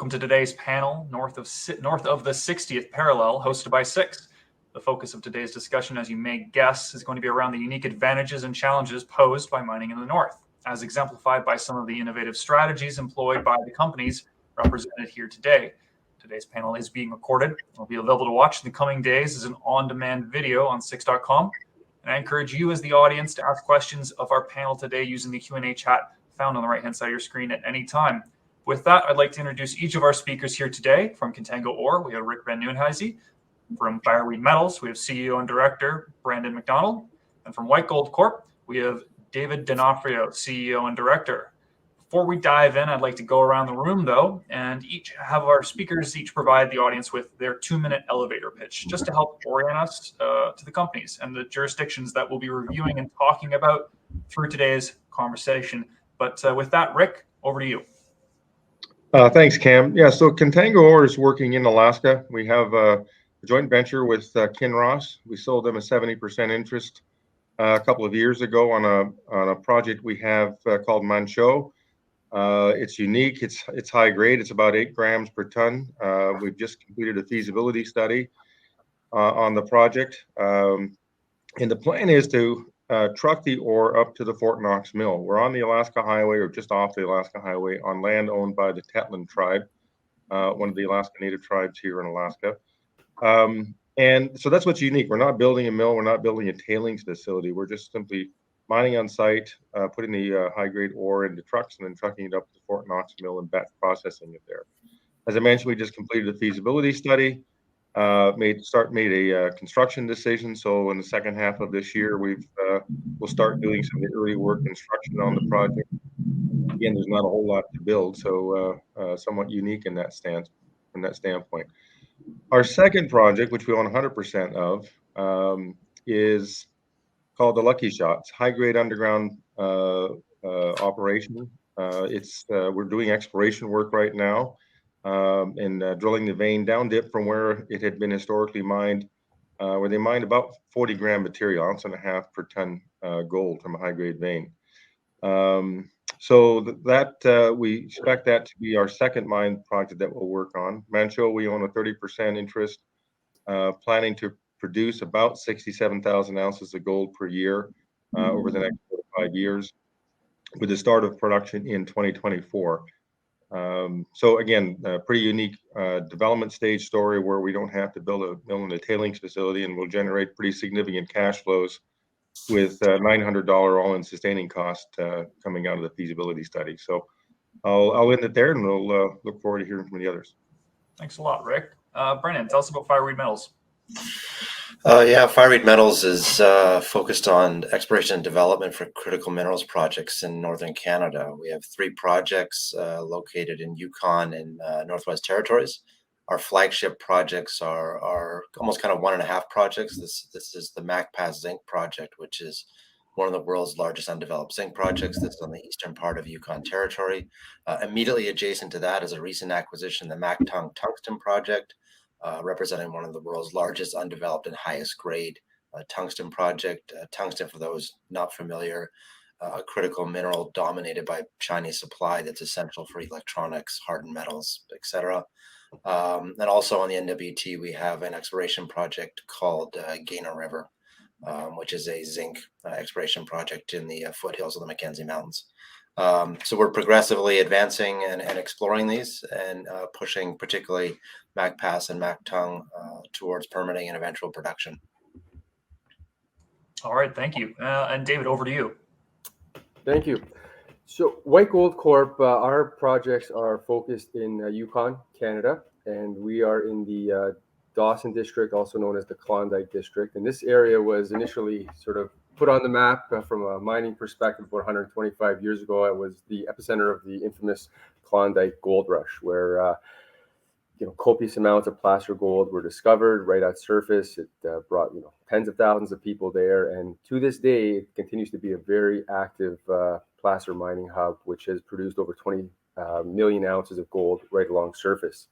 welcome to today's panel, north of the 60th parallel, hosted by Six. The focus of today's discussion, as you may guess, is going to be around the unique advantages and challenges posed by mining in the north, as exemplified by some of the innovative strategies employed by the companies represented here today. Today's panel is being recorded and will be available to watch in the coming days as an on-demand video on Six.com. And I encourage you as the audience to ask questions of our panel today using the Q&A chat found on the right-hand side of your screen at any time. With that, I'd like to introduce each of our speakers here today. From Contango Ore, we have Rick Van Nieuwenhuizen. From Fireweed Metals, we have CEO and Director Brandon McDonald. And from White Gold Corp, we have David D'Onofrio, CEO and Director. Before we dive in, I'd like to go around the room, though, and have our speakers provide the audience with their 2-minute elevator pitch, just to help orient us to the companies and the jurisdictions that we'll be reviewing and talking about through today's conversation. But with that, Rick, over to you. Thanks, Cam. Yeah, so Contango Ore is working in Alaska. We have a joint venture with Kinross. We sold them a 70% interest a couple of years ago on a project we have called Manh Choh. It's unique. It's high grade. It's about 8 grams per ton. We've just completed a feasibility study on the project, and the plan is to truck the ore up to the Fort Knox mill. We're on the Alaska Highway, or just off the Alaska Highway, on land owned by the Tetlin tribe, one of the Alaska Native tribes here in Alaska. And so that's what's unique. We're not building a mill. We're not building a tailings facility. We're just simply mining on site, putting the high-grade ore into trucks and then trucking it up to the Fort Knox mill and batch processing it there. As I mentioned, we just completed a feasibility study. Made a construction decision. So in the second half of this year, we'll start doing some of the early work construction on the project. Again, there's not a whole lot to build, so somewhat unique in that standpoint. Our second project, which we own 100% of, is called the Lucky Shots, high-grade underground operation. We're doing exploration work right now. And drilling the vein down dip from where it had been historically mined, where they mined about 40-gram material, 1.5 ounces per ton gold from a high-grade vein. So we expect that to be our second mine project that we'll work on. Manh Choh, we own a 30% interest, planning to produce about 67,000 ounces of gold per year over the next 4 to 5 years, with the start of production in 2024. So again, a pretty unique development stage story where we don't have to build a mill and a tailings facility, and we'll generate pretty significant cash flows with $900 all-in sustaining cost coming out of the feasibility study. So I'll end it there, and we'll look forward to hearing from the others. Thanks a lot, Rick. Brennan, tell us about Fireweed Metals. Fireweed Metals is focused on exploration and development for critical minerals projects in northern Canada. We have 3 projects located in Yukon and Northwest Territories. Our flagship projects are almost kind of 1.5 projects. This is the Maktong Zinc project, which is one of the world's largest undeveloped zinc projects. That's on the eastern part of Yukon Territory. Immediately adjacent to that is a recent acquisition, the Maktong Tungsten project, representing one of the world's largest undeveloped and highest grade tungsten project. Tungsten, for those not familiar, a critical mineral dominated by Chinese supply that's essential for electronics, hardened metals, etc. And also on the NWT, we have an exploration project called Gaynor River, which is a zinc exploration project in the foothills of the Mackenzie Mountains. So we're progressively advancing and exploring these and pushing particularly Maktong and Maktong towards permitting and eventual production. All right, thank you. And David, over to you. Thank you. So White Gold Corp, our projects are focused in Yukon, Canada, and we are in the Dawson District, also known as the Klondike District. And this area was initially sort of put on the map from a mining perspective 125 years ago. It was the epicenter of the infamous Klondike Gold Rush, where copious amounts of placer gold were discovered right at surface. It brought tens of thousands of people there, and to this day, it continues to be a very active placer mining hub, which has produced over 20 million ounces of gold right along surface.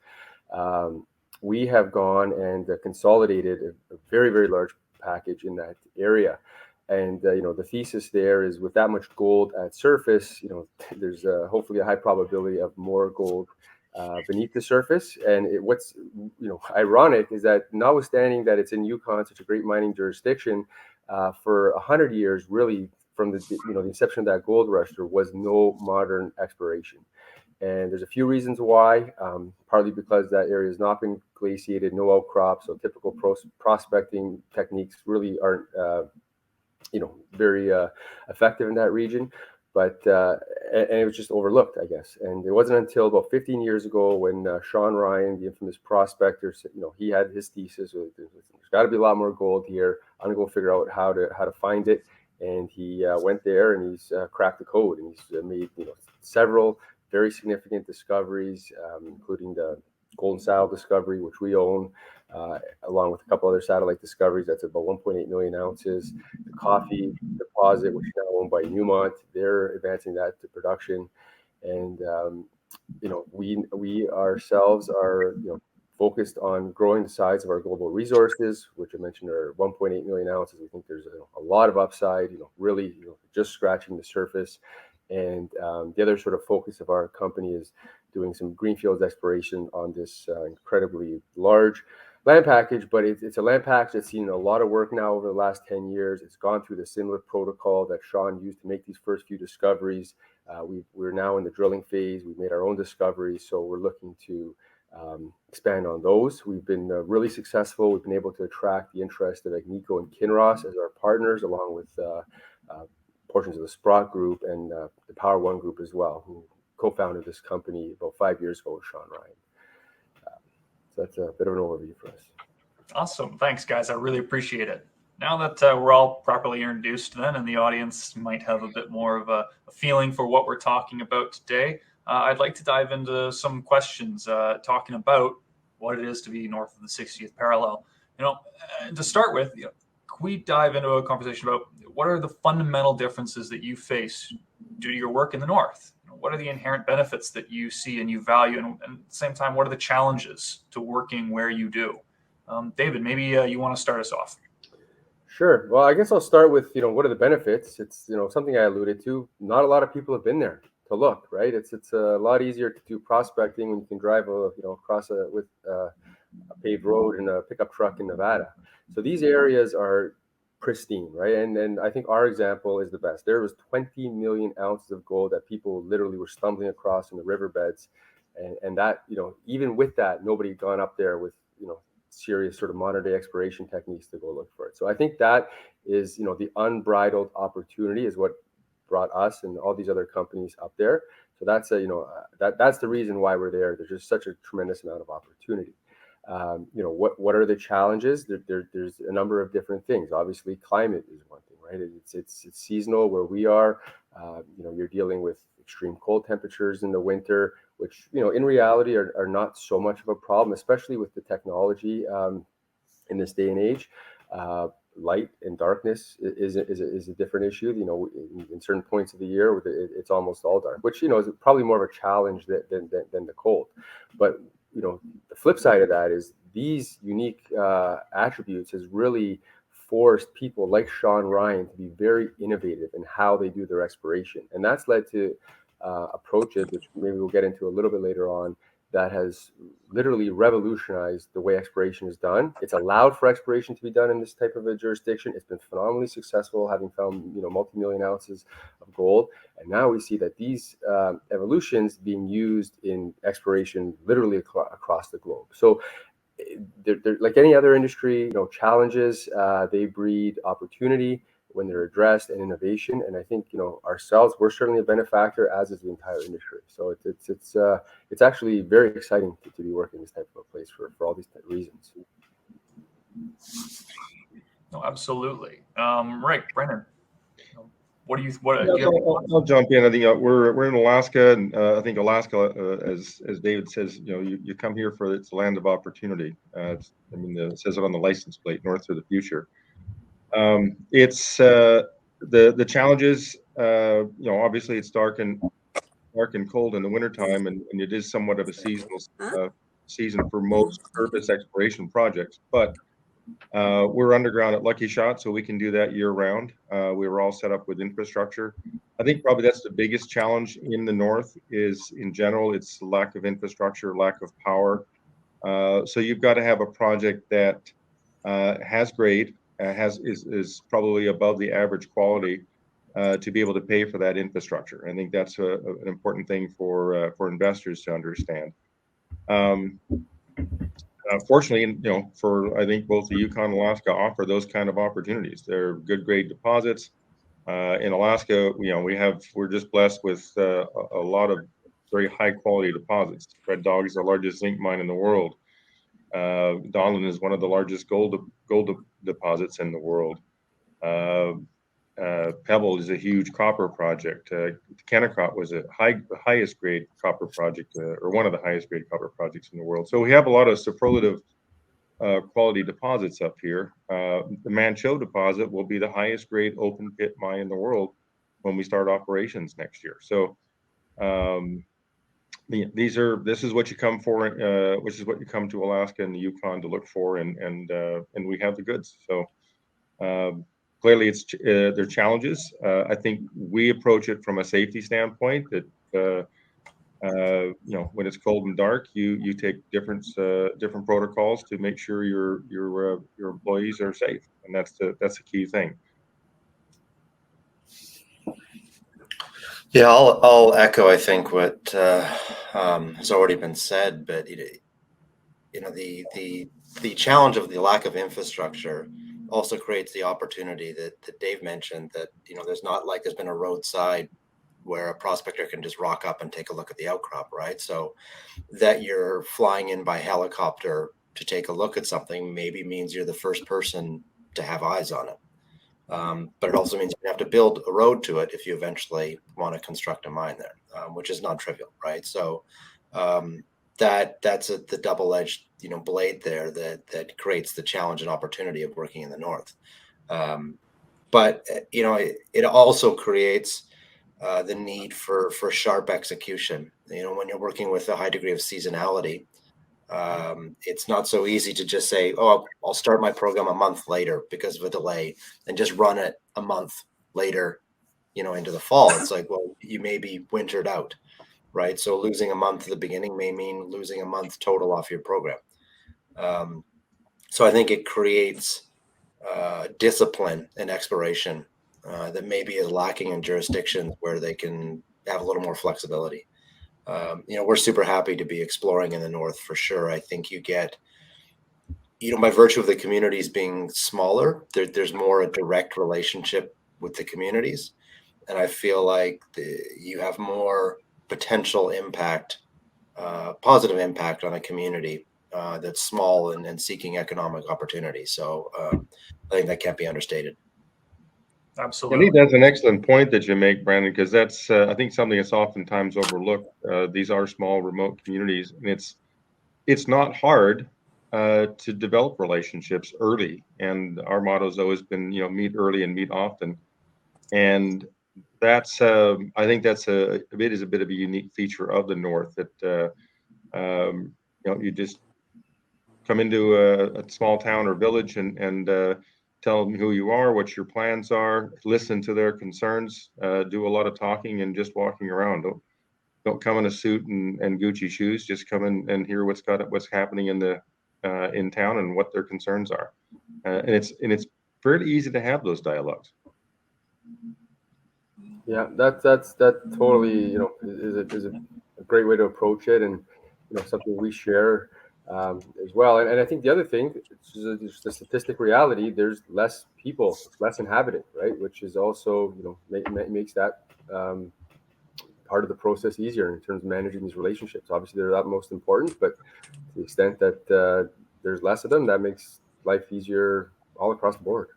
We have gone and consolidated a very, very large package in that area. And, the thesis there is with that much gold at surface, there's hopefully a high probability of more gold beneath the surface. And what's ironic is that notwithstanding that it's in Yukon, such a great mining jurisdiction, for 100 years, really from the inception of that gold rush, there was no modern exploration. And there's a few reasons why, partly because that area has not been glaciated, no outcrops, so typical prospecting techniques really aren't, very effective in that region. But and it was just overlooked, I guess. And it wasn't until about 15 years ago when Sean Ryan, the infamous prospector, he had his thesis: there's got to be a lot more gold here. I'm gonna go figure out how to find it. And he went there and he's cracked the code, and he's made several very significant discoveries, including the Golden Saddle discovery, which we own, along with a couple other satellite discoveries. That's about 1.8 million ounces. The coffee deposit, which is now owned by Newmont, they're advancing that to production. And we ourselves are focused on growing the size of our global resources, which I mentioned are 1.8 million ounces. We think there's a lot of upside. Really just scratching the surface. And the other sort of focus of our company is doing some greenfields exploration on this incredibly large land package. But it's a land package that's seen a lot of work now over the last 10 years. It's gone through the similar protocol that Sean used to make these first few discoveries. We're now in the drilling phase. We've made our own discoveries, so we're looking to expand on those. We've been really successful. We've been able to attract the interest of Agnico and Kinross as our partners, along with portions of the Sprott Group and the Power One Group as well, who co-founded this company about 5 years ago with Sean Ryan. So that's a bit of an overview for us. Awesome. Thanks, guys. I really appreciate it. Now that we're all properly introduced then, and the audience might have a bit more of a feeling for what we're talking about today, I'd like to dive into some questions talking about what it is to be north of the 60th parallel. To start with, can we dive into a conversation about what are the fundamental differences that you face due to your work in the north? What are the inherent benefits that you see and you value? And at the same time, what are the challenges to working where you do? David, maybe you want to start us off. Sure. Well, I guess I'll start with, what are the benefits? It's, something I alluded to. Not a lot of people have been there to look, right? It's a lot easier to do prospecting when you can drive across with a paved road and a pickup truck in Nevada. So these areas are pristine, right? And I think our example is the best. There was 20 million ounces of gold that people literally were stumbling across in the riverbeds, and that even with that, nobody had gone up there with serious sort of modern day exploration techniques to go look for it. So I think that is the unbridled opportunity is what brought us and all these other companies up there. So that's that's the reason why we're there. There's just such a tremendous amount of opportunity. What are the challenges? There's a number of different things. Obviously, climate is one thing, right? It's seasonal where we are. You're dealing with extreme cold temperatures in the winter, which in reality are not so much of a problem, especially with the technology in this day and age. Light and darkness is a different issue. In certain points of the year, it's almost all dark, which is probably more of a challenge than the cold. But the flip side of that is these unique attributes has really forced people like Sean Ryan to be very innovative in how they do their exploration. And that's led to approaches, which maybe we'll get into a little bit later on, that has literally revolutionized the way exploration is done. It's allowed for exploration to be done in this type of a jurisdiction. It's been phenomenally successful, having found multi-million ounces of gold. And now we see that these evolutions being used in exploration literally across the globe. So they're like any other industry, challenges, they breed opportunity when they're addressed, and innovation. And I think ourselves, we're certainly a benefactor, as is the entire industry. So it's actually very exciting to be working in this type of a place for all these reasons. No, absolutely. Right, Brennan. I'll jump in. I think we're in Alaska, and I think Alaska, as David says, you come here for it's a land of opportunity. It says it on the license plate, north of the future. It's the challenges. Obviously it's dark and cold in the wintertime, and it is somewhat of a seasonal season for most surface exploration projects. But we're underground at Lucky Shot, so we can do that year round. We were all set up with infrastructure. I think probably that's the biggest challenge in the north is in general, it's lack of infrastructure, lack of power. So you've got to have a project that has grade, is probably above the average quality to be able to pay for that infrastructure. I think that's an important thing for investors to understand. Fortunately, for I think both the Yukon and Alaska offer those kind of opportunities. They're good grade deposits. In Alaska, we're just blessed with a lot of very high quality deposits. Red Dog is the largest zinc mine in the world. Donlin is one of the largest gold deposits in the world. Pebble is a huge copper project. Kennecott was the highest grade copper project, or one of the highest grade copper projects in the world. So we have a lot of superlative quality deposits up here. The Manh Choh deposit will be the highest grade open pit mine in the world when we start operations next year. So this is what you come for, which is what you come to Alaska and the Yukon to look for, and we have the goods. So clearly, there are challenges. I think we approach it from a safety standpoint that when it's cold and dark, you take different protocols to make sure your employees are safe, and that's the key thing. Yeah, I'll echo, I think, what has already been said, but the challenge of the lack of infrastructure also creates the opportunity that Dave mentioned, that there's not like there's been a roadside where a prospector can just rock up and take a look at the outcrop, right? So that you're flying in by helicopter to take a look at something maybe means you're the first person to have eyes on it. But it also means you have to build a road to it if you eventually want to construct a mine there, which is non-trivial, right? So that's the double-edged blade there that creates the challenge and opportunity of working in the north. But it also creates the need for sharp execution. When you're working with a high degree of seasonality, it's not so easy to just say, oh, I'll start my program a month later because of a delay and just run it a month later, into the fall. It's like, well, you may be wintered out, right? So losing a month at the beginning may mean losing a month total off your program. So I think it creates discipline and exploration that maybe is lacking in jurisdictions where they can have a little more flexibility. We're super happy to be exploring in the north for sure. I think you get, by virtue of the communities being smaller, there's more a direct relationship with the communities. And I feel like you have more potential impact, positive impact on a community that's small and seeking economic opportunity. So I think that can't be understated. I Absolutely. think that's an excellent point that you make, Brandon, because that's I think something that's oftentimes overlooked. These are small, remote communities, and it's not hard to develop relationships early. And our motto has always been, meet early and meet often. And that's I think that's a bit of a unique feature of the north that you just come into a small town or village and tell them who you are, what your plans are, listen to their concerns, do a lot of talking and just walking around. Don't come in a suit and Gucci shoes. Just come in and hear what's happening in town and what their concerns are. And it's fairly easy to have those dialogues. Yeah, that totally is a great way to approach it, and something we share as well. And I think the other thing, is the statistic reality, there's less people, less inhabited, right? Which is also, makes that part of the process easier in terms of managing these relationships. Obviously, they're not most important, but to the extent that there's less of them, that makes life easier all across the board.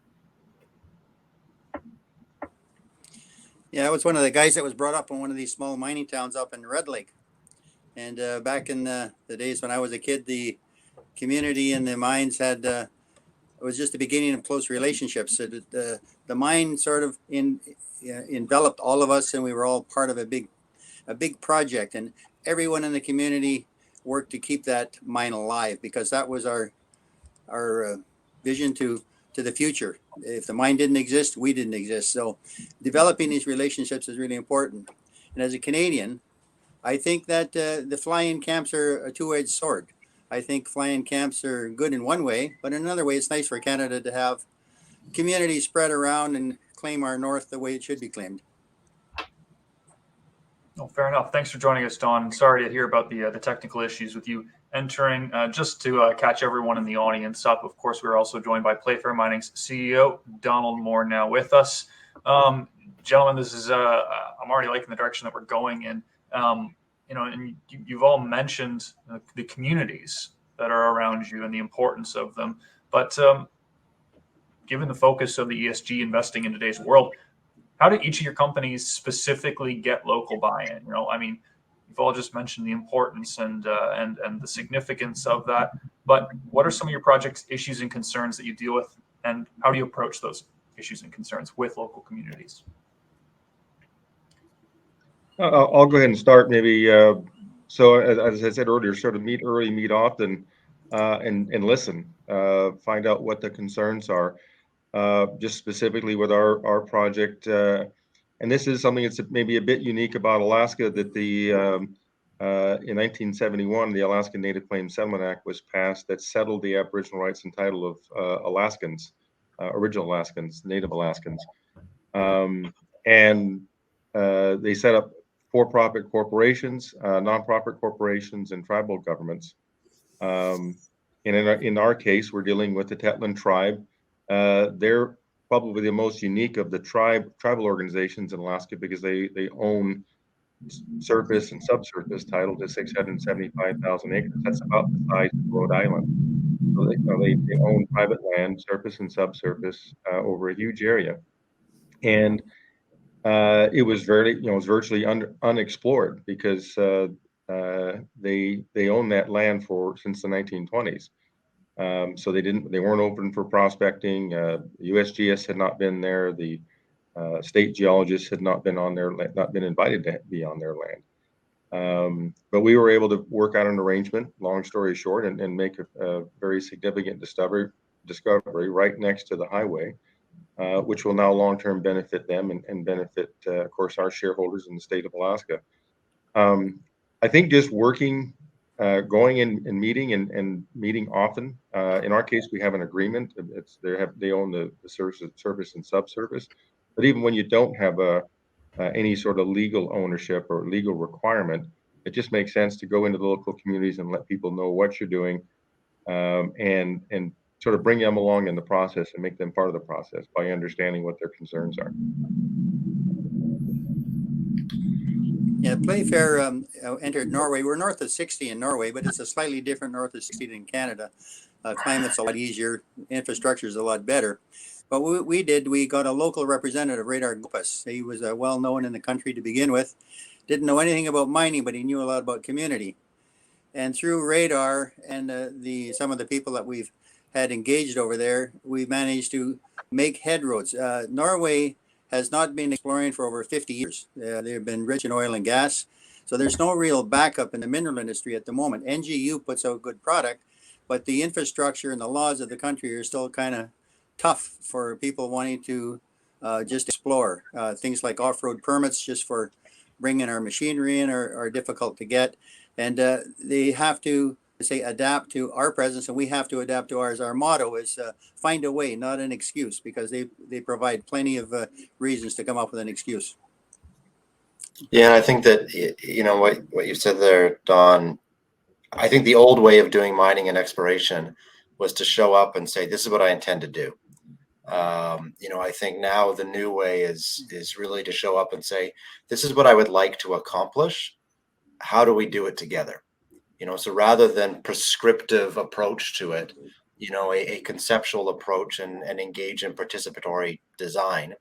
Yeah, I was one of the guys that was brought up in one of these small mining towns up in Red Lake. And back in the days when I was a kid, the community and the mines had, it was just the beginning of close relationships. So the mine sort of enveloped all of us, and we were all part of a big project. And everyone in the community worked to keep that mine alive, because that was our vision to to the future. If the mine didn't exist, we didn't exist. So developing these relationships is really important. And as a Canadian, I think that the fly-in camps are a two-edged sword. I think fly-in camps are good in one way, but in another way, it's nice for Canada to have communities spread around and claim our north the way it should be claimed. Oh, fair enough. Thanks for joining us, Don. Sorry to hear about the technical issues with you entering. Just to catch everyone in the audience up, of course, we're also joined by Playfair Mining's CEO, Donald Moore, now with us. Gentlemen, this is I'm already liking the direction that we're going in. And you've all mentioned the communities that are around you and the importance of them. But given the focus of the ESG investing in today's world, how do each of your companies specifically get local buy-in? You've all just mentioned the importance and the significance of that. But what are some of your project's issues and concerns that you deal with, and how do you approach those issues and concerns with local communities? I'll go ahead and start maybe. So as I said earlier, sort of meet early, meet often, and listen, find out what the concerns are. Just specifically with our project, and this is something that's maybe a bit unique about Alaska, that in 1971, the Alaska Native Claims Settlement Act was passed that settled the Aboriginal rights and title of Alaskans, original Alaskans, Native Alaskans. And they set up for-profit corporations, non-profit corporations, and tribal governments. And in our case, we're dealing with the Tetlin tribe. They're probably the most unique of the tribal organizations in Alaska because they own surface and subsurface title to 675,000 acres. That's about the size of Rhode Island. So they own private land, surface and subsurface, over a huge area. And it was virtually unexplored because they own that land since the 1920s. So they weren't open for prospecting. USGS had not been there. The state geologists had not been invited to be on their land. But we were able to work out an arrangement, long story short, and make a very significant discovery right next to the highway, which will now long-term benefit them and benefit, of course, our shareholders in the state of Alaska. I think just working, going and meeting and meeting often. In our case, we have an agreement. They own the surface and subsurface. But even when you don't have any sort of legal ownership or legal requirement, it just makes sense to go into the local communities and let people know what you're doing, and sort of bring them along in the process and make them part of the process by understanding what their concerns are. Yeah, Playfair entered Norway. We're north of 60 in Norway, but it's a slightly different north of 60 than Canada. Climate's a lot easier, infrastructure is a lot better. But we got a local representative, Radar Gopas. He was well known in the country to begin with. Didn't know anything about mining, but he knew a lot about community. And through Radar and some of the people that we've had engaged over there, we managed to make headroads. Norway has not been exploring for over 50 years. They've been rich in oil and gas. So there's no real backup in the mineral industry at the moment. NGU puts out good product, but the infrastructure and the laws of the country are still kind of tough for people wanting to just explore. Things like off-road permits just for bringing our machinery in are difficult to get. And they have to adapt to our presence, and we have to adapt to ours. Our motto is find a way, not an excuse, because they provide plenty of reasons to come up with an excuse. Yeah, I think that, what you said there, Don, I think the old way of doing mining and exploration was to show up and say, this is what I intend to do. I think now the new way is really to show up and say, this is what I would like to accomplish. How do we do it together? So rather than prescriptive approach to it, a conceptual approach and engage in participatory design,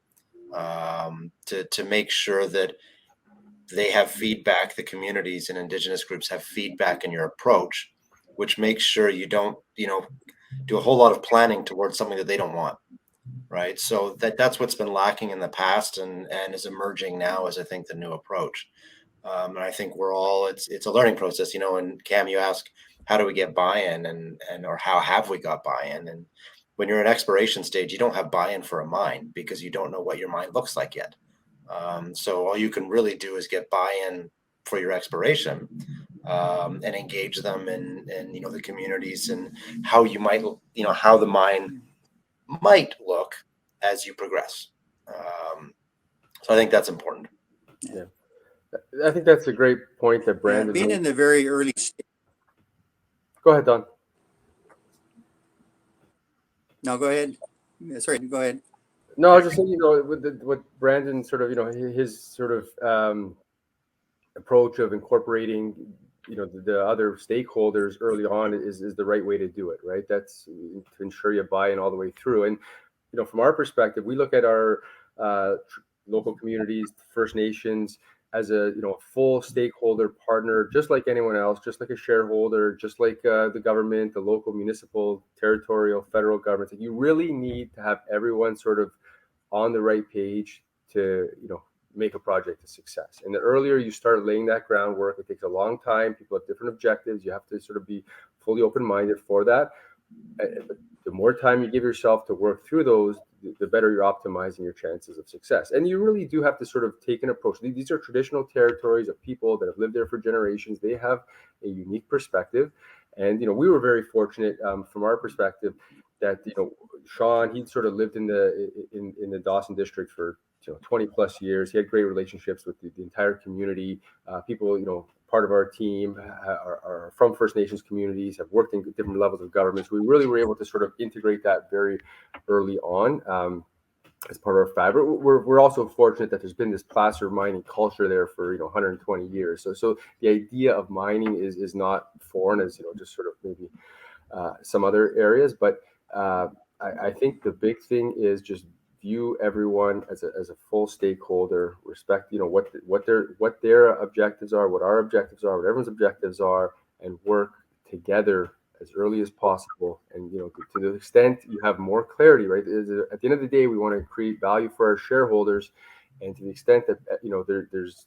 to make sure that they have feedback, the communities and Indigenous groups have feedback in your approach, which makes sure you don't, do a whole lot of planning towards something that they don't want. Right. So that's what's been lacking in the past and is emerging now as I think the new approach. And I think it's a learning process, and Cam, you ask, how do we get buy-in or how have we got buy-in? And, When you're in exploration stage, you don't have buy-in for a mine because you don't know what your mine looks like yet. So all you can really do is get buy-in for your exploration, and engage them in the communities and how you might, how the mine might look as you progress. So I think that's important. Yeah, I think that's a great point that Brandon being made. in the very early stage. Go ahead, Don. No, go ahead. Sorry, go ahead. No, I was just saying, what Brandon sort of, his sort of approach of incorporating, the other stakeholders early on is the right way to do it, right? That's to ensure you buy in all the way through. And, from our perspective, we look at our local communities, First Nations, as a full stakeholder partner, just like anyone else, just like a shareholder, just like the government, the local, municipal, territorial, federal governments. You really need to have everyone sort of on the right page to make a project a success. And the earlier you start laying that groundwork, it takes a long time. People have different objectives. You have to sort of be fully open-minded for that. But the more time you give yourself to work through those, the better you're optimizing your chances of success. And you really do have to sort of take an approach. These are traditional territories of people that have lived there for generations. They have a unique perspective. And, we were very fortunate from our perspective that, Sean, he'd sort of lived in the Dawson District for 20 plus years. He had great relationships with the entire community. People, part of our team are from First Nations communities, have worked in different levels of governments. We really were able to sort of integrate that very early on as part of our fabric. We're also fortunate that there's been this placer mining culture there for 120 years. So the idea of mining is not foreign as just sort of maybe some other areas, but I think the big thing is just view everyone as a full stakeholder, respect what their objectives are, what our objectives are, what everyone's objectives are, and work together as early as possible. And to the extent you have more clarity, right? At the end of the day, we want to create value for our shareholders, and to the extent that there's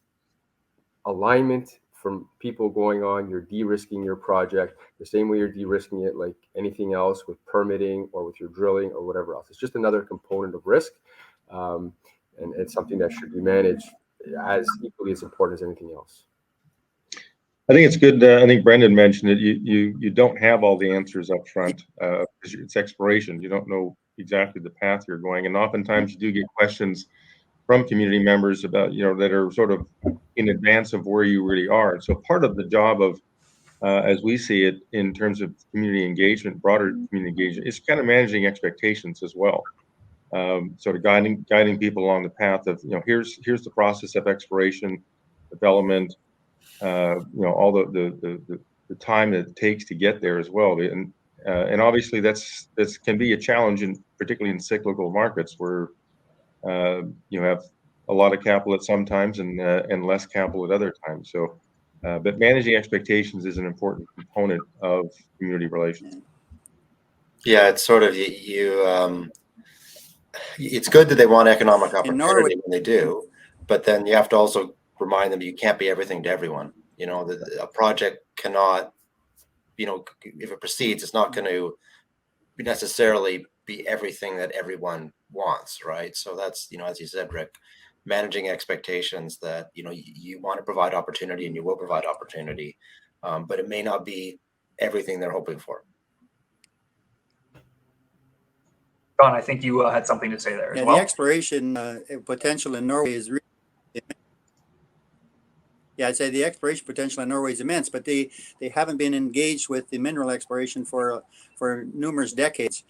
alignment from people going on, you're de-risking your project the same way you're de-risking it like anything else with permitting or with your drilling or whatever else. It's just another component of risk, and it's something that should be managed as equally as important as anything else. I think it's good. I think Brendan mentioned it. You don't have all the answers up front because it's exploration. You don't know exactly the path you're going, and oftentimes you do get questions from community members about that are sort of in advance of where you really are. So part of the job of as we see it in terms of community engagement, broader community engagement, is kind of managing expectations as well. Sort of guiding people along the path of here's the process of exploration, development, all the time that it takes to get there as well. And obviously this can be a challenge, particularly in cyclical markets where you have a lot of capital at some times and less capital at other times. So, but managing expectations is an important component of community relations. Yeah, it's sort of it's good that they want economic In opportunity Norway, when they do, but then you have to also remind them you can't be everything to everyone. A project cannot, if it proceeds, it's not going to necessarily be everything that everyone wants, right? So that's, as you said, Rick, managing expectations that, you want to provide opportunity and you will provide opportunity, but it may not be everything they're hoping for. Don, I think you had something to say there as well. The exploration potential in Norway is really I'd say the exploration potential in Norway is immense, but they haven't been engaged with the mineral exploration for numerous decades.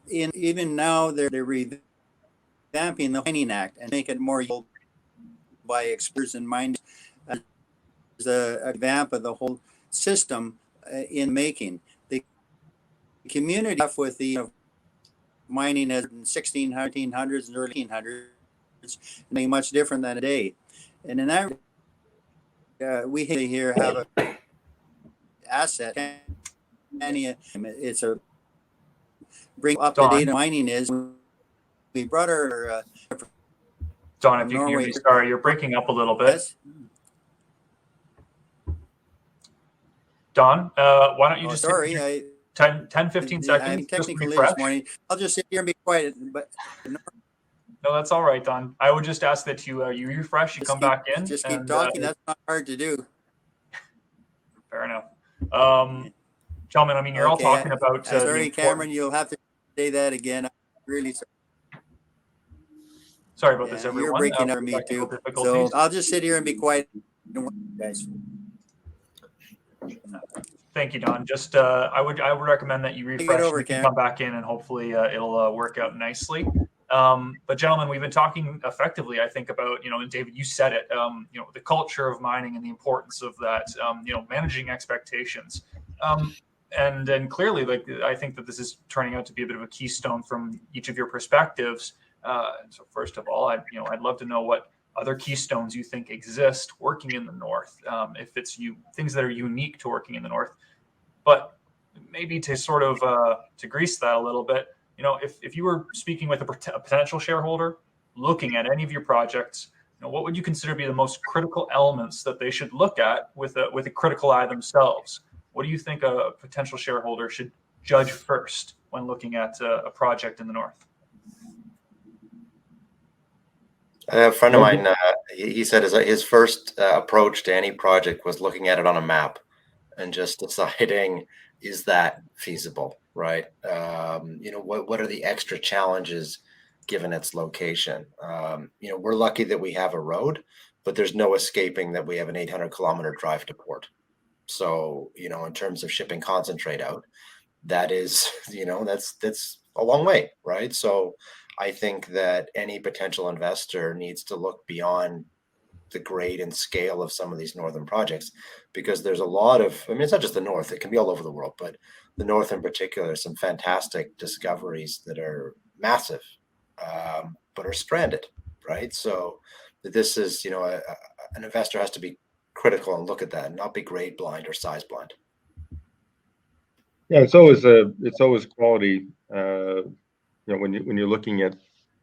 Even now, they're revamping the Mining Act and make it more by experts and miners as a revamp of the whole system in making. The community with the mining in 1600s and early 1800s being much different than today. And in that we here have an asset, and it's a bring up to date mining is. We brought our Don, if you can hear me, sorry, you're breaking up a little bit. Yes. Don, why don't you just? Sorry, 15 Yeah, I'm seconds. Just technical refresh. this morning. I'll just sit here and be quiet, but No, that's all right, Don. I would just ask that you refresh, you come back in. just keep and, talking. That's not hard to do. Fair enough. Gentlemen, I mean, you're all Okay, talking about the sorry, importance. Cameron, you'll have to say that again. I'm really sorry. Sorry about this, Yeah, everyone. you're breaking up for me Technical too. So difficulties. I'll just sit here and be quiet. Don't worry, guys. Thank you, Don. Just I would recommend that you Take it refresh over, and you can Cam. come back in, and hopefully it'll work out nicely. But gentlemen, we've been talking effectively, I think, about, and David, you said it, the culture of mining and the importance of that, managing expectations. And then clearly, like, I think that this is turning out to be a bit of a keystone from each of your perspectives. So first of all, I'd love to know what other keystones you think exist working in the North, if it's things that are unique to working in the North. But maybe to sort of to grease that a little bit, if you were speaking with a potential shareholder looking at any of your projects, what would you consider to be the most critical elements that they should look at with a critical eye themselves? What do you think a potential shareholder should judge first when looking at a project in the North? A friend of mine, he said his first approach to any project was looking at it on a map and just deciding, is that feasible, right? What are the extra challenges given its location? We're lucky that we have a road, but there's no escaping that we have an 800-kilometer drive to port. So, in terms of shipping concentrate out, that is, that's a long way, right? So I think that any potential investor needs to look beyond the grade and scale of some of these northern projects, because there's a lot of, it's not just the North, it can be all over the world, but the North in particular, some fantastic discoveries that are massive, but are stranded, right? So this is, an investor has to be critical and look at that and not be grade blind or size blind. Yeah, it's always quality. When you're looking at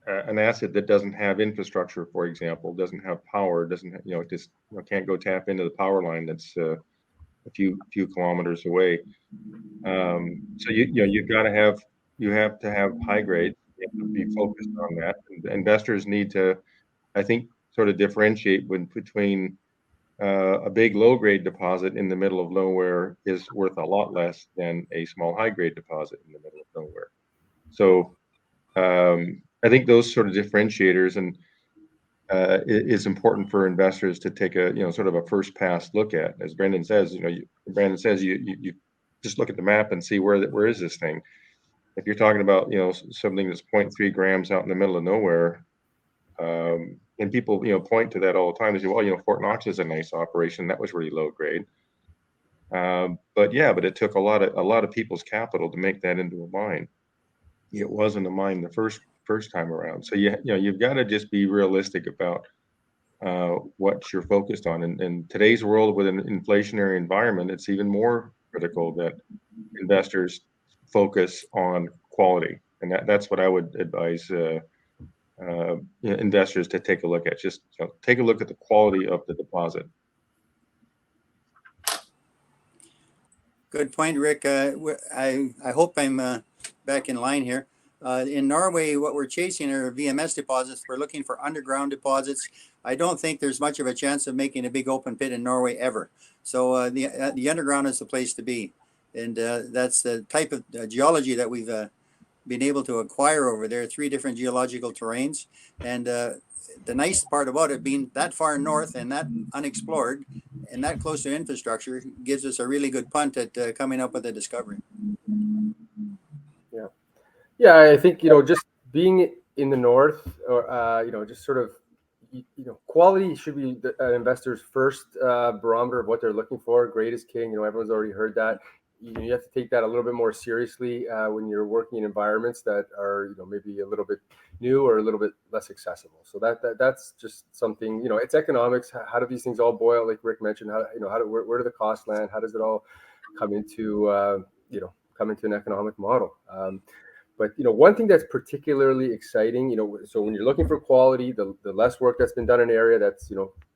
an asset that doesn't have infrastructure, for example, doesn't have power, doesn't just can't go tap into the power line that's a few kilometers away. So you have to have high grade. You have to be focused on that. And investors need to, I think, sort of differentiate between a big low grade deposit in the middle of nowhere is worth a lot less than a small high grade deposit in the middle of nowhere. So I think those sort of differentiators and is important for investors to take a sort of a first pass look at. As Brendan says, you just look at the map and see where is this thing. If you're talking about something that's 0.3 grams out in the middle of nowhere, and people point to that all the time. They say, well, Fort Knox is a nice operation, that was really low grade. But it took a lot of people's capital to make that into a mine. It wasn't a mine the first time around. So you've got to just be realistic about what you're focused on. And in today's world with an inflationary environment, it's even more critical that investors focus on quality. And that's what I would advise investors to take a look at. Just take a look at the quality of the deposit. Good point, Rick. I hope I'm back in line here. In Norway, what we're chasing are VMS deposits. We're looking for underground deposits. I don't think there's much of a chance of making a big open pit in Norway ever. So the underground is the place to be. And that's the type of geology that we've been able to acquire over there, 3 different geological terrains. And the nice part about it being that far north and that unexplored and that close to infrastructure gives us a really good punt at coming up with a discovery. Yeah, I think just being in the North, or just sort of quality should be an investor's first barometer of what they're looking for. Grade is king. Everyone's already heard that. You have to take that a little bit more seriously when you're working in environments that are maybe a little bit new or a little bit less accessible. So that's just something. It's economics. How do these things all boil? Like Rick mentioned, where do the costs land? How does it all come into an economic model? But one thing that's particularly exciting, so when you're looking for quality, the less work that's been done in an area, that's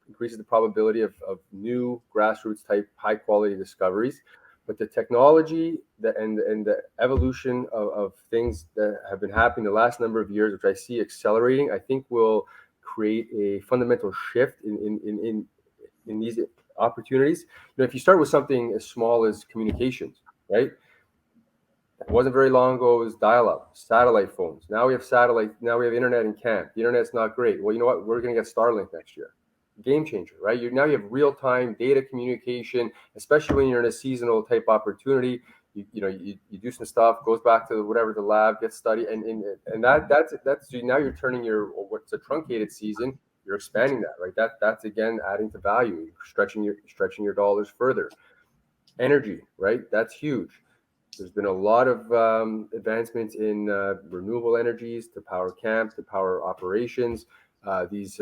increases the probability of new grassroots type high quality discoveries. But the technology and the evolution of things that have been happening the last number of years, which I see accelerating, I think will create a fundamental shift in these opportunities. If you start with something as small as communications, right? It wasn't very long ago, it was dial-up, satellite phones. Now we have satellite, now we have internet in camp. The internet's not great. Well, you know what? We're going to get Starlink next year. Game changer, right? Now you have real-time data communication, especially when you're in a seasonal type opportunity. You do some stuff, goes back to whatever the lab, gets studied, and that's now you're turning what's a truncated season, you're expanding that, right? That's again adding to value, stretching your dollars further. Energy, right? That's huge. There's been a lot of advancements in renewable energies to power camp, to power operations. These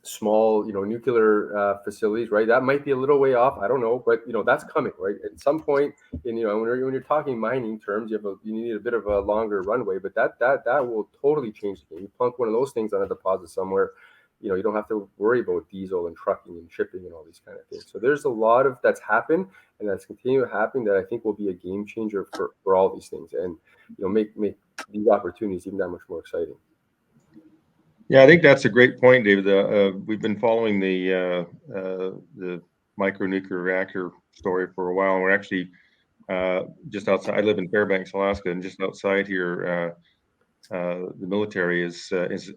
small, nuclear facilities, right? That might be a little way off. I don't know, but that's coming, right? At some point, when you're talking mining terms, you need a bit of a longer runway, but that will totally change the game. You plunk one of those things on a deposit somewhere, you don't have to worry about diesel and trucking and shipping and all these kind of things. So there's a lot of that's happened and that's continuing to happen that I think will be a game changer for all these things, and make these opportunities even that much more exciting. Yeah, I think that's a great point, David. We've been following the micronuclear reactor story for a while, and we're actually just outside. I live in Fairbanks, Alaska, and just outside here, the military is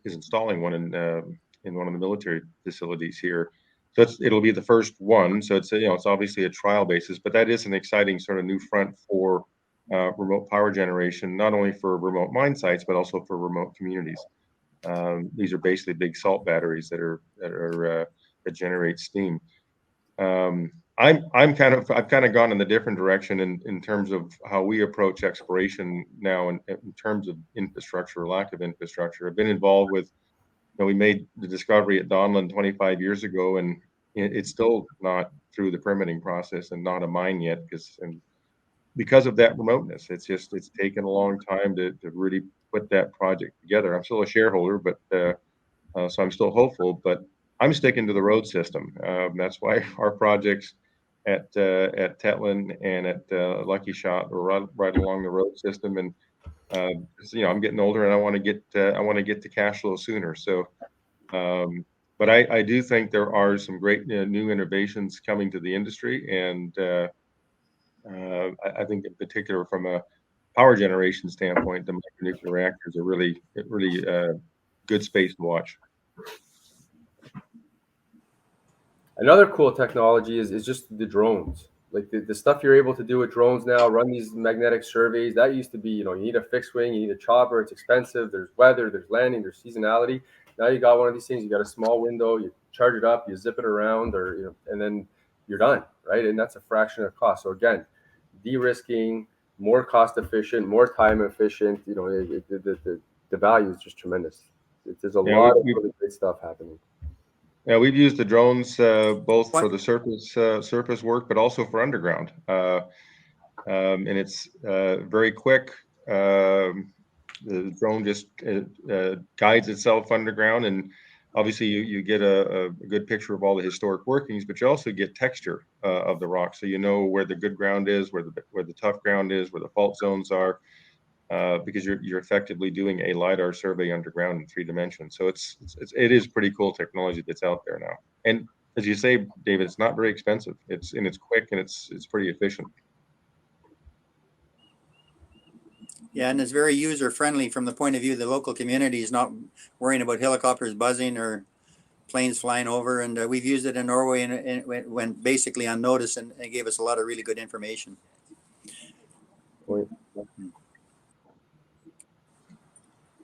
installing one in one of the military facilities here. So it'll be the first one. So it's obviously a trial basis, but that is an exciting sort of new front for remote power generation, not only for remote mine sites but also for remote communities. These are basically big salt batteries that generate steam. I've kind of gone in the different direction in terms of how we approach exploration now in terms of infrastructure or lack of infrastructure. I've been involved with, we made the discovery at Donlin 25 years ago, and it's still not through the permitting process and not a mine yet because of that remoteness. It's taken a long time to really put that project together. I'm still a shareholder, but so I'm still hopeful, but I'm sticking to the road system. That's why our projects at Tetlin and at Lucky Shot are right along the road system. And I'm getting older, and I want to get to cash flow sooner. So, but I do think there are some great new innovations coming to the industry, and I think in particular from a power generation standpoint, the micronuclear reactors are really good space to watch. Another cool technology is just the drones. Like the stuff you're able to do with drones now, run these magnetic surveys. That used to be, you need a fixed wing, you need a chopper, it's expensive, there's weather, there's landing, there's seasonality. Now you got one of these things, you got a small window, you charge it up, you zip it around, or and then you're done, right? And that's a fraction of cost. So again, de-risking, more cost efficient, more time efficient. The value is just tremendous. There's a lot of really great stuff happening. Yeah, we've used the drones both for the surface work, but also for underground. And it's very quick. The drone just guides itself underground, and obviously you get a good picture of all the historic workings, but you also get texture of the rock, so you know where the good ground is, where the tough ground is, where the fault zones are. Because you're effectively doing a LiDAR survey underground in 3 dimensions. So it is pretty cool technology that's out there now. And as you say, David, it's not very expensive. It's quick, and it's pretty efficient. Yeah, and it's very user friendly from the point of view the local community is not worrying about helicopters buzzing or planes flying over. And we've used it in Norway and when basically unnoticed, and it gave us a lot of really good information.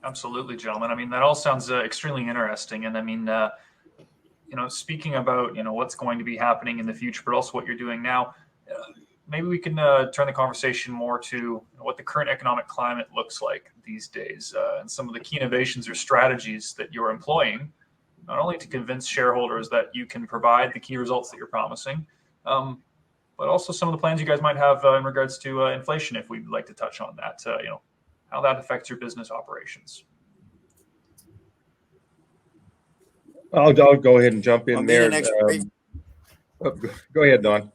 Absolutely, gentlemen. I mean, that all sounds extremely interesting. And I mean, speaking about, what's going to be happening in the future, but also what you're doing now, maybe we can turn the conversation more to what the current economic climate looks like these days, and some of the key innovations or strategies that you're employing, not only to convince shareholders that you can provide the key results that you're promising, but also some of the plans you guys might have in regards to inflation, if we'd like to touch on that, how that affects your business operations. I'll go ahead and jump in there. Go Go ahead, Don.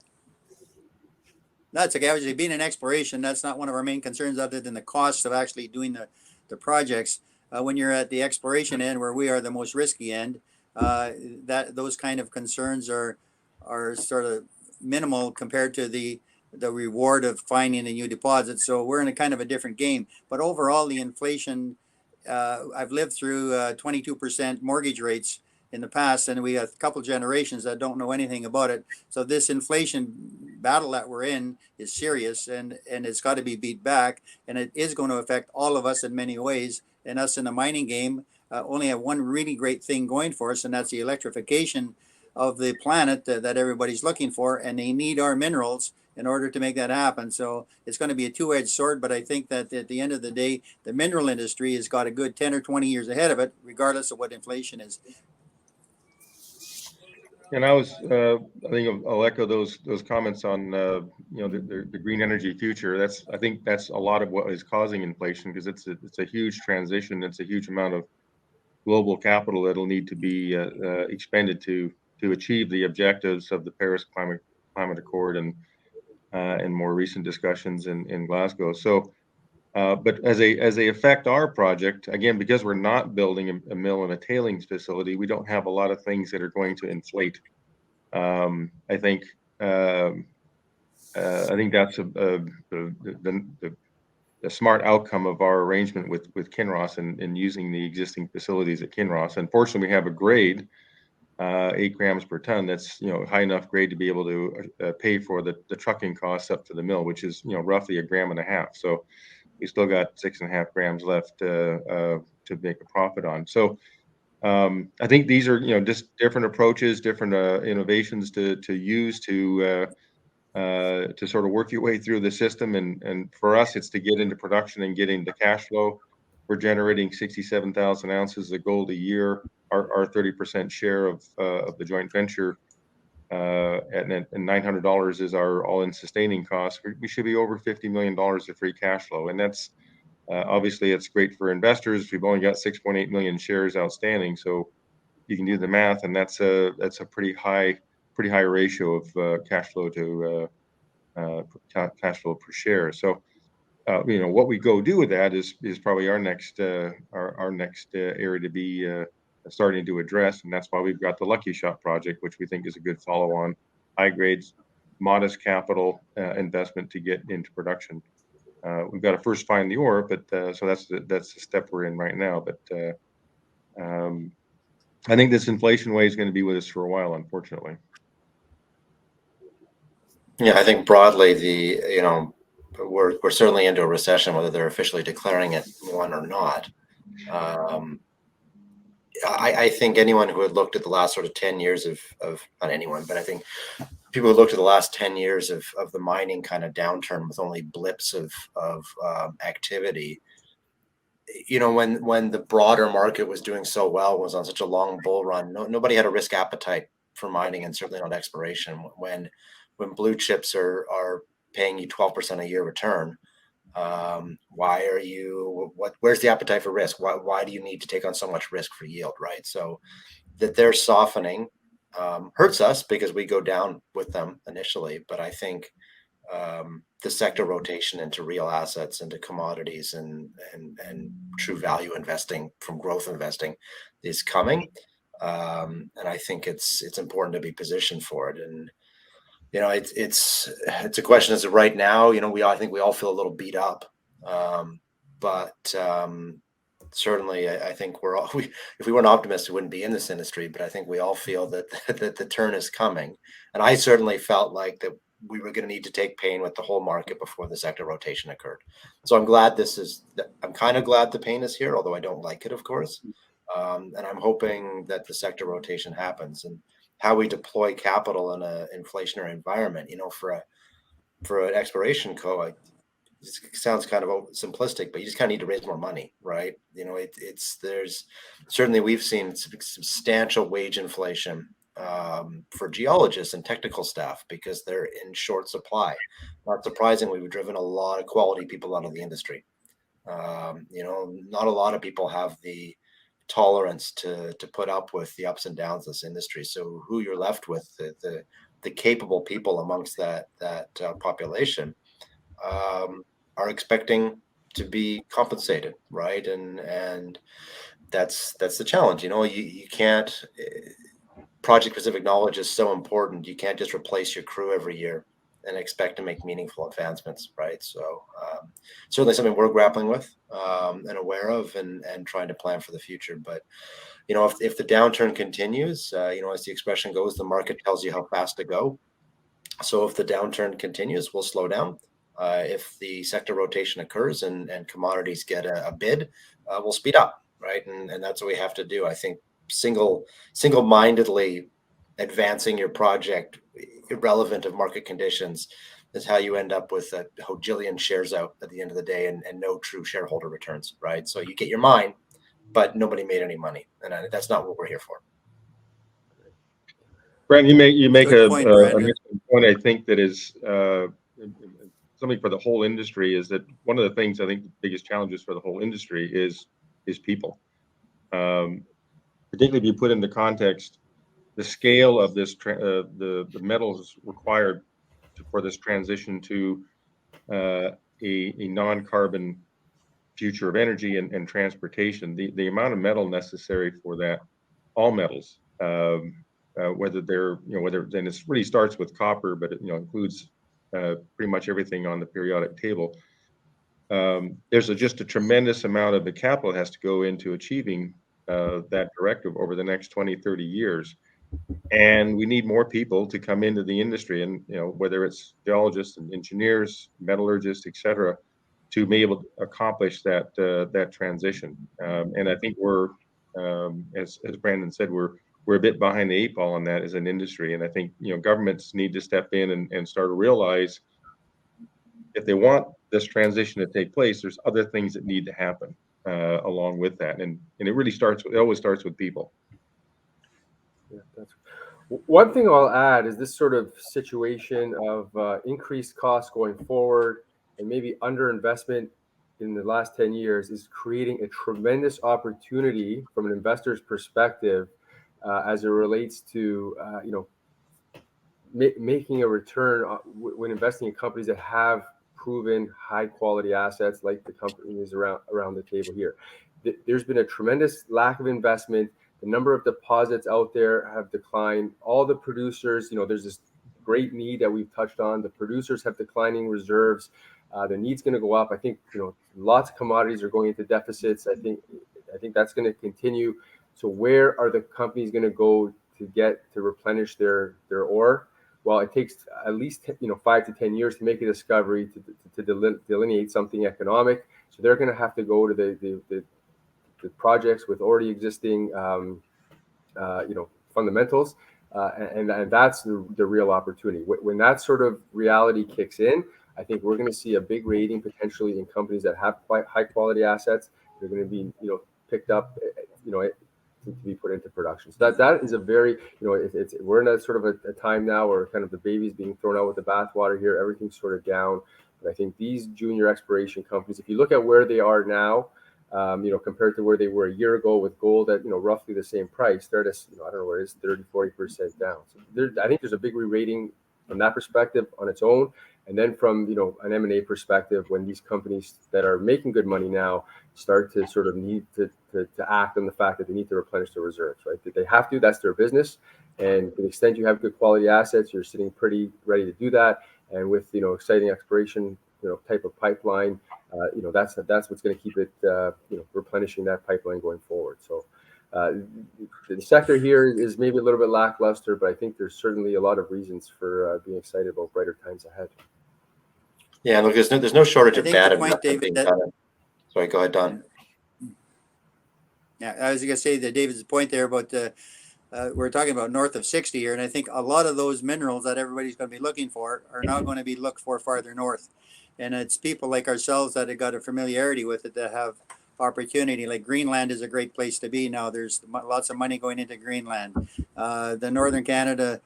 That's okay. Obviously, being in exploration, that's not one of our main concerns other than the cost of actually doing the projects. When you're at the exploration end, where we are the most risky end, that those kind of concerns are sort of minimal compared to the reward of finding a new deposit. So we're in a kind of a different game. But overall, the inflation, I've lived through 22% mortgage rates in the past, and we have a couple generations that don't know anything about it. So this inflation battle that we're in is serious, and it's got to be beat back, and it is going to affect all of us in many ways. And us in the mining game only have one really great thing going for us, and that's the electrification of the planet that everybody's looking for, and they need our minerals in order to make that happen. So it's going to be a two-edged sword, but I think that at the end of the day, the mineral industry has got a good 10 or 20 years ahead of it, regardless of what inflation is. And I think I'll echo those comments on the green energy future. I think that's a lot of what is causing inflation, because it's a huge transition. It's a huge amount of global capital that'll need to be expended to achieve the objectives of the Paris Climate Accord and more recent discussions in Glasgow. So, but as they affect our project, again, because we're not building a mill and a tailings facility, we don't have a lot of things that are going to inflate. I think that's the smart outcome of our arrangement with Kinross and using the existing facilities at Kinross. Unfortunately, we have a grade 8 grams per ton that's high enough grade to be able to pay for the trucking costs up to the mill, which is roughly 1.5 grams. So we still got 6.5 grams left to make a profit on. So I think these are just different approaches, different innovations to use to sort of work your way through the system. And for us, it's to get into production and get into cash flow. We're generating 67,000 ounces of gold a year. Our 30% share of the joint venture and $900 is our all-in sustaining cost. We should be over $50 million of free cash flow, and that's obviously it's great for investors. We've only got 6.8 million shares outstanding, so you can do the math, and that's a pretty high ratio of cash flow to cash flow per share. So what we go do with that is probably our next area to be starting to address, and that's why we've got the Lucky Shot project, which we think is a good follow-on, high grades, modest capital investment to get into production. We've got to first find the ore, but so that's the step we're in right now. But I think this inflation wave is going to be with us for a while, unfortunately. Yeah, I think broadly we're certainly into a recession, whether they're officially declaring it one or not. I think anyone who had looked at the last sort of 10 years of not anyone, but I think people who looked at the last 10 years of the mining kind of downturn with only blips of activity, when the broader market was doing so well, was on such a long bull run, nobody had a risk appetite for mining, and certainly not exploration. When blue chips are paying you 12% a year return, where's the appetite for risk? Why do you need to take on so much risk for yield, right? So that they're softening hurts us because we go down with them initially. But I think the sector rotation into real assets, into commodities and true value investing from growth investing is coming. And I think it's important to be positioned for it. And it's a question as of right now. I think we all feel a little beat up, but certainly I think if we weren't optimists, we wouldn't be in this industry. But I think we all feel that the turn is coming, and I certainly felt like that we were going to need to take pain with the whole market before the sector rotation occurred. So I'm kind of glad the pain is here, although I don't like it, of course, and I'm hoping that the sector rotation happens. And how we deploy capital in an inflationary environment, for an exploration co, it sounds kind of simplistic, but you just kind of need to raise more money, right? There's certainly, we've seen substantial wage inflation for geologists and technical staff because they're in short supply. Not surprisingly, we've driven a lot of quality people out of the industry. Not a lot of people have the tolerance to put up with the ups and downs of this industry. So who you're left with, the the capable people amongst that population are expecting to be compensated, right? And that's the challenge. You can't. Project specific knowledge is so important. You can't just replace your crew every year and expect to make meaningful advancements, right? So certainly something we're grappling with and aware of, and trying to plan for the future. But if the downturn continues, as the expression goes, the market tells you how fast to go. So if the downturn continues, we'll slow down. If the sector rotation occurs and commodities get a bid, we'll speed up, right? And that's what we have to do. I think single-mindedly advancing your project, irrelevant of market conditions, is how you end up with a hojillion shares out at the end of the day and no true shareholder returns, right? So you get your mine, but nobody made any money, and that's not what we're here for. Brent, you make Good an point, Brent. excellent point. I think that is something for the whole industry, is that one of the things I think the biggest challenges for the whole industry is people. Particularly if you put into context the scale of this, the metals required for this transition to a non-carbon future of energy and transportation. The amount of metal necessary for that, all metals, whether they're, then it really starts with copper, but it includes pretty much everything on the periodic table. There's just a tremendous amount of the capital that has to go into achieving that directive over the next 20, 30 years. And we need more people to come into the industry, and whether it's geologists and engineers, metallurgists, et cetera, to be able to accomplish that transition. And I think we're, as Brandon said, we're a bit behind the 8 ball on that as an industry. And I think governments need to step in and start to realize, if they want this transition to take place, there's other things that need to happen along with that. And it always starts with people. Yeah, that's one thing I'll add is this sort of situation of increased costs going forward and maybe underinvestment in the last 10 years is creating a tremendous opportunity from an investor's perspective as it relates to making a return when investing in companies that have proven high quality assets like the companies around the table here. There's been a tremendous lack of investment. The number of deposits out there have declined. All the producers, there's this great need that we've touched on. The producers have declining reserves. The need's going to go up. I think lots of commodities are going into deficits. I think that's going to continue. So where are the companies going to go to replenish their ore? Well, it takes at least 5 to 10 years to make a discovery to delineate something economic. So they're going to have to go to the projects with already existing fundamentals, and that's the real opportunity. When that sort of reality kicks in, I think we're going to see a big rating potentially in companies that have high quality assets. They're going to be picked up to be put into production. So that is a very we're in a sort of a time now where kind of the baby's being thrown out with the bathwater here. Everything's sort of down, but I think these junior exploration companies, if you look at where they are now, compared to where they were a year ago with gold at roughly the same price, they're at I don't know where it is, 30-40% down. So I think there's a big re-rating from that perspective on its own. And then from an M&A perspective, when these companies that are making good money now start to sort of need to act on the fact that they need to replenish their reserves, right? That they have to, that's their business. And to the extent you have good quality assets, you're sitting pretty ready to do that. And with exciting exploration type of pipeline, that's what's going to keep it replenishing that pipeline going forward. So the sector here is maybe a little bit lackluster, but I think there's certainly a lot of reasons for being excited about brighter times ahead. Yeah, look, there's no shortage of bad point, David, done. Sorry, go ahead, Don. Yeah, I was going to say that David's point there about we're talking about north of 60 here, and I think a lot of those minerals that everybody's going to be looking for are now going to be looked for farther north. And it's people like ourselves that have got a familiarity with it that have opportunity. Like Greenland is a great place to be now. There's lots of money going into Greenland. The Northern Canada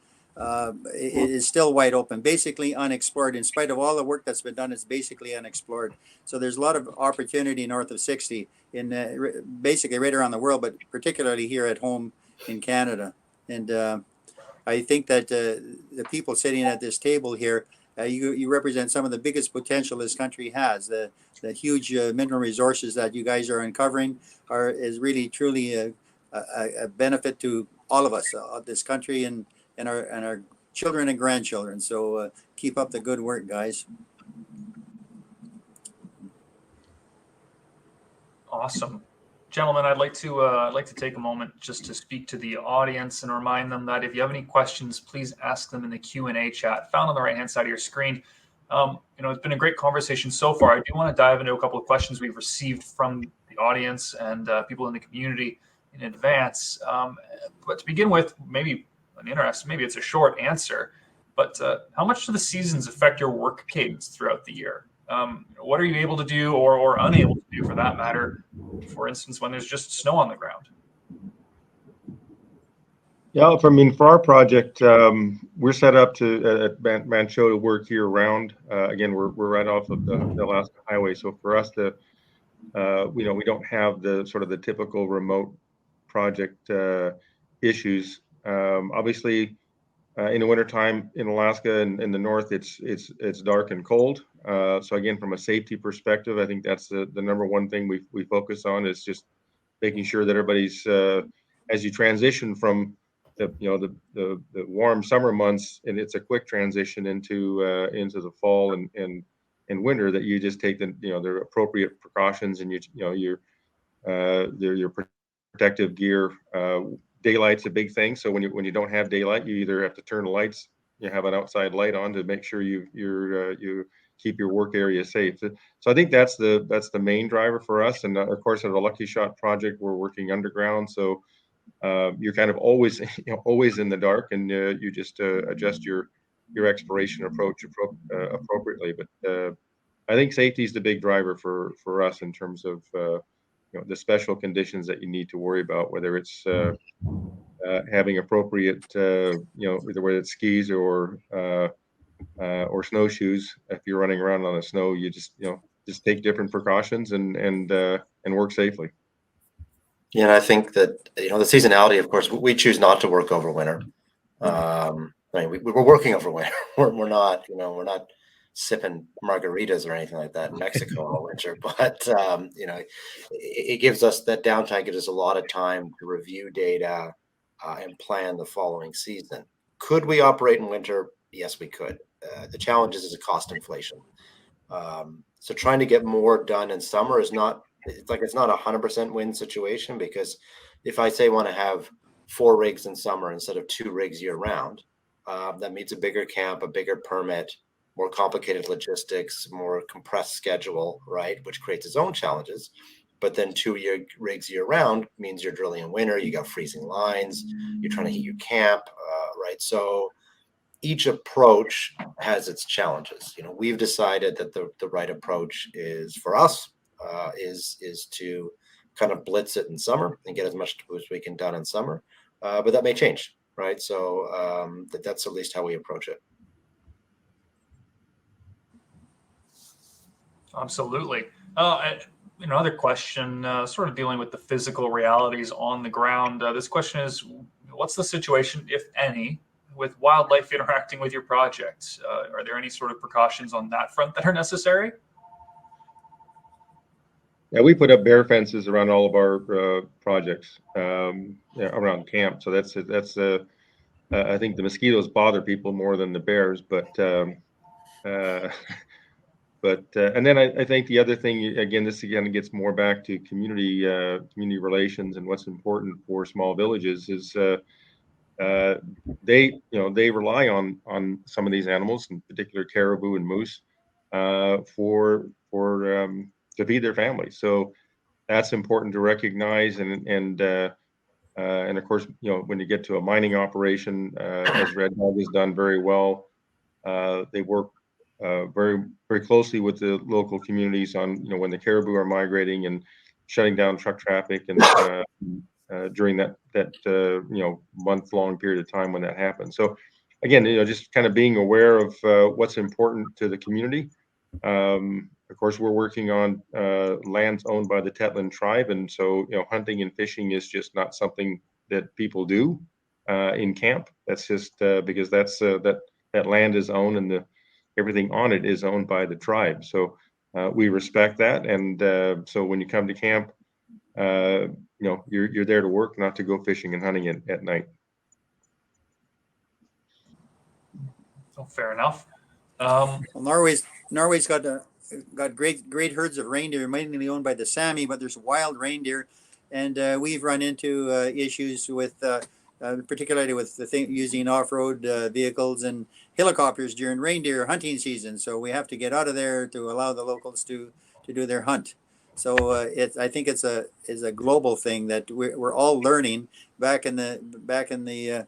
is still wide open, basically unexplored. In spite of all the work that's been done, it's basically unexplored. So there's a lot of opportunity north of 60 in basically right around the world, but particularly here at home in Canada. And I think that the people sitting at this table here, you represent some of the biggest potential this country has. The huge mineral resources that you guys are uncovering is really truly a benefit to all of us, this country, and our children and grandchildren. So keep up the good work, guys. Awesome. Gentlemen, I'd like to take a moment just to speak to the audience and remind them that if you have any questions, please ask them in the Q&A chat found on the right-hand side of your screen. It's been a great conversation so far. I do want to dive into a couple of questions we've received from the audience and people in the community in advance. But to begin with, maybe it's a short answer, but how much do the seasons affect your work cadence throughout the year? What are you able to do or unable to do, for that matter, for instance, when there's just snow on the ground? Yeah, for our project, we're set up at Manh Choh to work year round. Again, we're right off of the Alaska Highway, so for us we don't have the sort of the typical remote project issues. Obviously, in the wintertime in Alaska and in the north, it's dark and cold. So again, from a safety perspective, I think that's the number one thing we focus on, is just making sure that everybody's as you transition from the warm summer months, and it's a quick transition into the fall and winter, that you just take the appropriate precautions, and your protective gear. Daylight's a big thing. So when you don't have daylight, you either have to turn the lights, you have an outside light on to make sure you keep your work area safe. So I think that's the main driver for us. And of course, at a Lucky Shot project, we're working underground, so you're kind of always in the dark, and you just adjust your exploration approach appropriately. But I think safety is the big driver for us in terms of the special conditions that you need to worry about, whether it's having appropriate, either whether it's skis or snowshoes. If you're running around on the snow, you just take different precautions and work safely. Yeah, and I think that the seasonality, of course, we choose not to work over winter. We're working over winter. We're not sipping margaritas or anything like that in Mexico all winter. But it gives us that downtime, gives us a lot of time to review data and plan the following season. Could we operate in winter? Yes, we could. The challenge is a cost inflation. So trying to get more done in summer is not. It's not a 100% win situation, because if I say want to have 4 rigs in summer instead of 2 rigs year round, that means a bigger camp, a bigger permit, more complicated logistics, more compressed schedule, right? Which creates its own challenges. But then 2 rigs year round means you're drilling in winter, you got freezing lines, you're trying to heat your camp, right? So each approach has its challenges. We've decided that the right approach is for us. Is to kind of blitz it in summer and get as much as we can done in summer, but that may change, right? So that's at least how we approach it. Absolutely. Another question, sort of dealing with the physical realities on the ground. This question is, what's the situation, if any, with wildlife interacting with your projects? Are there any sort of precautions on that front that are necessary? Yeah, we put up bear fences around all of our projects, around camp. So that's I think the mosquitoes bother people more than the bears, but and then I think the other thing, again, this again gets more back to community relations and what's important for small villages is they rely on some of these animals, in particular caribou and moose, for to feed their families. So that's important to recognize, and of course, when you get to a mining operation, as Red Dog has done very well, they work very, very closely with the local communities on, when the caribou are migrating and shutting down truck traffic, and during that month-long period of time when that happens. So again, just kind of being aware of what's important to the community. Of course, we're working on lands owned by the Tetlin tribe, and so hunting and fishing is just not something that people do. in camp. That's just because that land is owned and everything on it is owned by the tribe. So we respect that, and so when you come to camp, you're there to work, not to go fishing and hunting at night. So fair enough. Well, Norway's got great herds of reindeer, mainly owned by the Sami, but there's wild reindeer, and we've run into issues with, particularly with using off-road vehicles and helicopters during reindeer hunting season. So we have to get out of there to allow the locals to do their hunt. So I think it's a global thing that we're all learning. Back in the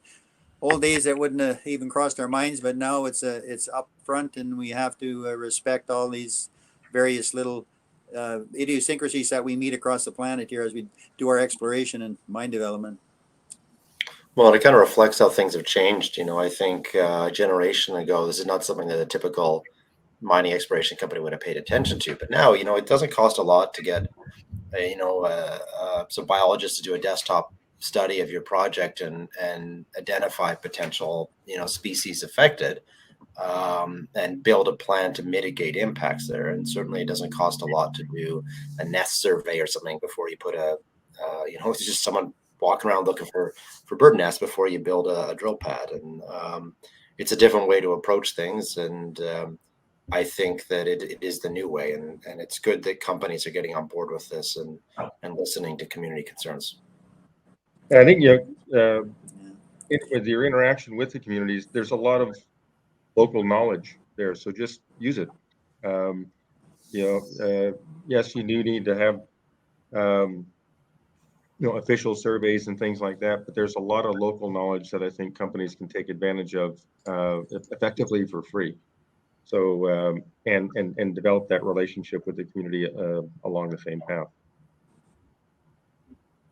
old days, that wouldn't have even crossed our minds, but now it's up front, and we have to respect all these various little idiosyncrasies that we meet across the planet here as we do our exploration and mine development. Well, it kind of reflects how things have changed. I think a generation ago, this is not something that a typical mining exploration company would have paid attention to. But now, it doesn't cost a lot to get, some biologists to do a desktop study of your project and identify potential, species affected, and build a plan to mitigate impacts there. And certainly it doesn't cost a lot to do a nest survey or something before you put it's just someone walking around looking for bird nests before you build a drill pad. And it's a different way to approach things. And I think that it is the new way. And it's good that companies are getting on board with this and listening to community concerns. I think with your interaction with the communities, there's a lot of local knowledge there, so just use it. Yes, you do need to have official surveys and things like that, but there's a lot of local knowledge that I think companies can take advantage of effectively for free. So and develop that relationship with the community along the same path.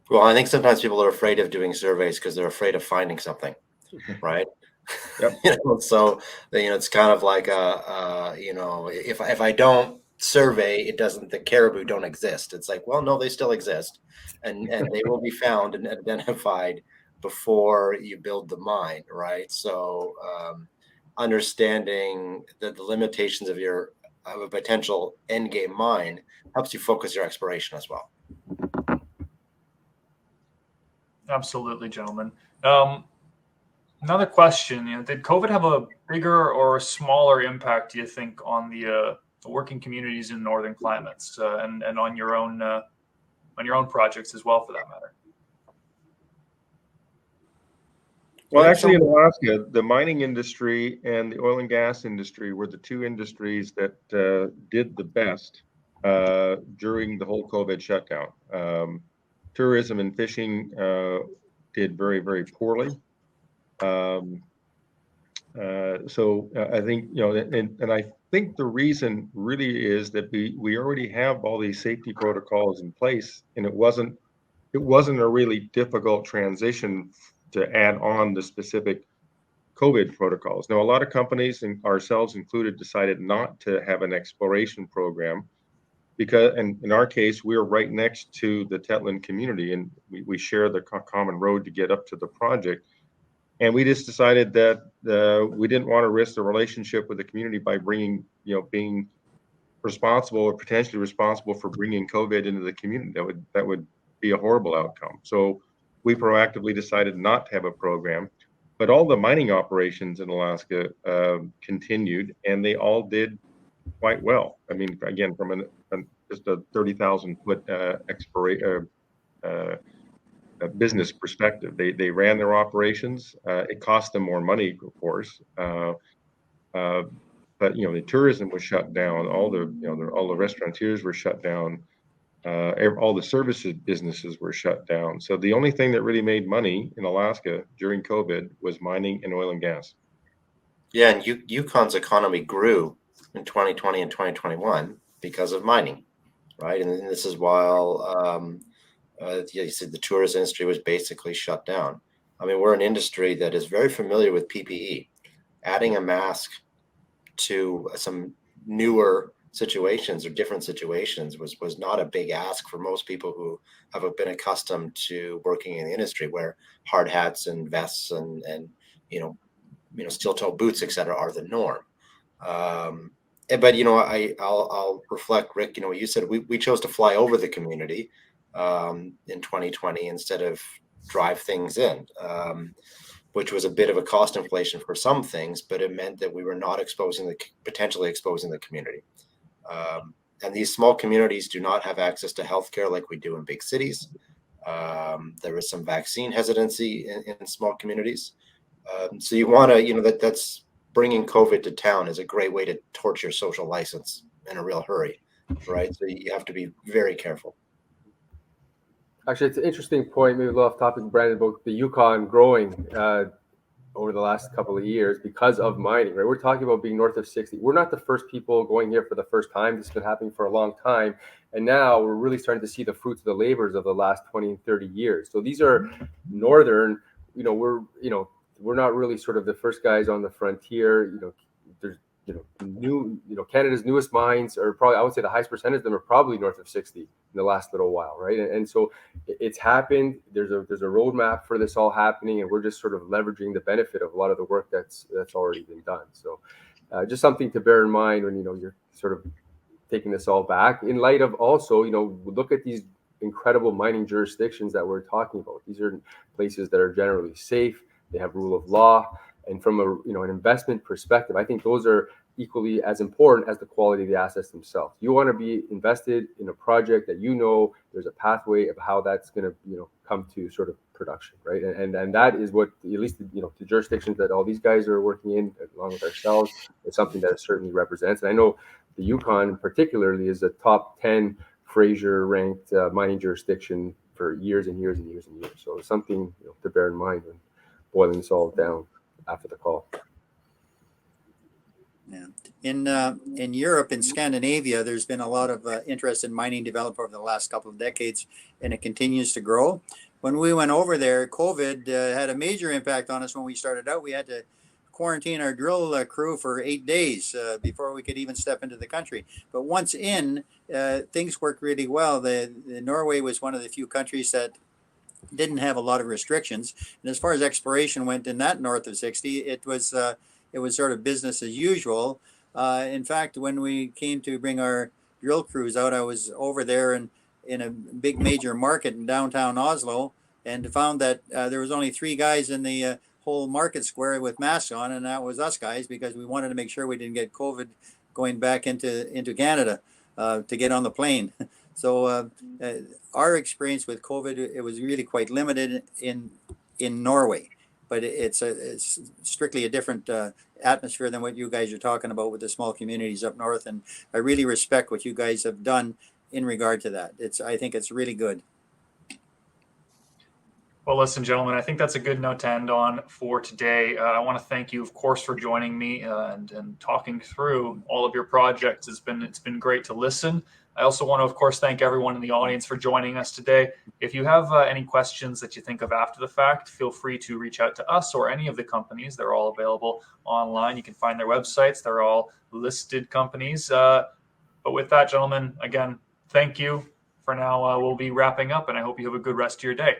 Well, I think sometimes people are afraid of doing surveys because they're afraid of finding something, right? Yep. So it's kind of like if I don't survey, the caribou don't exist. It's like, well, no, they still exist, and they will be found and identified before you build the mine, right? So understanding the limitations of a potential end game mine helps you focus your exploration as well. Absolutely, gentlemen. Another question, did COVID have a bigger or smaller impact, do you think, on the working communities in northern climates and on your own projects as well, for that matter? Well, actually, in Alaska, the mining industry and the oil and gas industry were the two industries that did the best during the whole COVID shutdown. Tourism and fishing did very, very poorly. So I think, and I think the reason really is that we already have all these safety protocols in place, and it wasn't a really difficult transition to add on the specific COVID protocols. Now, a lot of companies, and ourselves included, decided not to have an exploration program because, and in our case, we are right next to the Tetland community, and we share the common road to get up to the project. And we just decided that we didn't want to risk the relationship with the community by being responsible or potentially responsible for bringing COVID into the community. That would be a horrible outcome. So we proactively decided not to have a program, but all the mining operations in Alaska continued, and they all did quite well. I mean, again, from just a 30,000 foot business perspective, they ran their operations. It cost them more money, of course, but the tourism was shut down. All the restaurateurs were shut down. All the services businesses were shut down. So the only thing that really made money in Alaska during COVID was mining and oil and gas. Yeah, and Yukon's economy grew in 2020 and 2021 because of mining, right? And this is while you said the tourist industry was basically shut down. I mean, we're an industry that is very familiar with PPE. Adding a mask to some newer situations or different situations was not a big ask for most people who have been accustomed to working in the industry, where hard hats and vests and steel toe boots, etc., are the norm. But I'll reflect, Rick. You said we chose to fly over the community in 2020 instead of drive things in, which was a bit of a cost inflation for some things, but it meant that we were not potentially exposing the community. And these small communities do not have access to healthcare like we do in big cities. There is some vaccine hesitancy in small communities. So you want to, that's bringing COVID to town is a great way to torch your social license in a real hurry, right? So you have to be very careful. Actually, it's an interesting point, maybe a little off topic, Brandon, about the Yukon growing over the last couple of years because of mining, right? We're talking about being north of 60. We're not the first people going here for the first time. This has been happening for a long time. And now we're really starting to see the fruits of the labors of the last 20 and 30 years. So these are northern, we're not really sort of the first guys on the frontier. There's, Canada's newest mines are probably, I would say the highest percentage of them are probably north of 60 in the last little while, right? And so it's happened. There's a roadmap for this all happening, and we're just sort of leveraging the benefit of a lot of the work that's already been done. So just something to bear in mind when, you're sort of taking this all back in light of also, look at these incredible mining jurisdictions that we're talking about. These are places that are generally safe. They have rule of law. And from an investment perspective, I think those are equally as important as the quality of the assets themselves. You want to be invested in a project that there's a pathway of how that's going to come to sort of production, right? And that is what, at least the jurisdictions that all these guys are working in, along with ourselves, is something that it certainly represents. And I know the Yukon particularly is a top 10 Fraser ranked mining jurisdiction for years and years and years and years. So it's something to bear in mind when boiling this all down after the call. Yeah. In Europe, in Scandinavia, there's been a lot of interest in mining development over the last couple of decades, and it continues to grow. When we went over there, COVID had a major impact on us. When we started out, we had to quarantine our drill crew for 8 days before we could even step into the country. But once in, things worked really well. Norway was one of the few countries that didn't have a lot of restrictions. And as far as exploration went in that north of 60, it was sort of business as usual. In fact, when we came to bring our drill crews out, I was over there in a big major market in downtown Oslo, and found that there was only 3 guys in the whole market square with masks on, and that was us guys, because we wanted to make sure we didn't get COVID going back into Canada to get on the plane. So our experience with COVID, it was really quite limited in Norway, but it's strictly a different atmosphere than what you guys are talking about with the small communities up north. And I really respect what you guys have done in regard to that. I think it's really good. Well, listen, gentlemen, I think that's a good note to end on for today. I want to thank you, of course, for joining me and talking through all of your projects. It's been great to listen. I also want to, of course, thank everyone in the audience for joining us today. If you have any questions that you think of after the fact, feel free to reach out to us or any of the companies. They're all available online. You can find their websites. They're all listed companies. But with that, gentlemen, again, thank you. For now, we'll be wrapping up, and I hope you have a good rest of your day.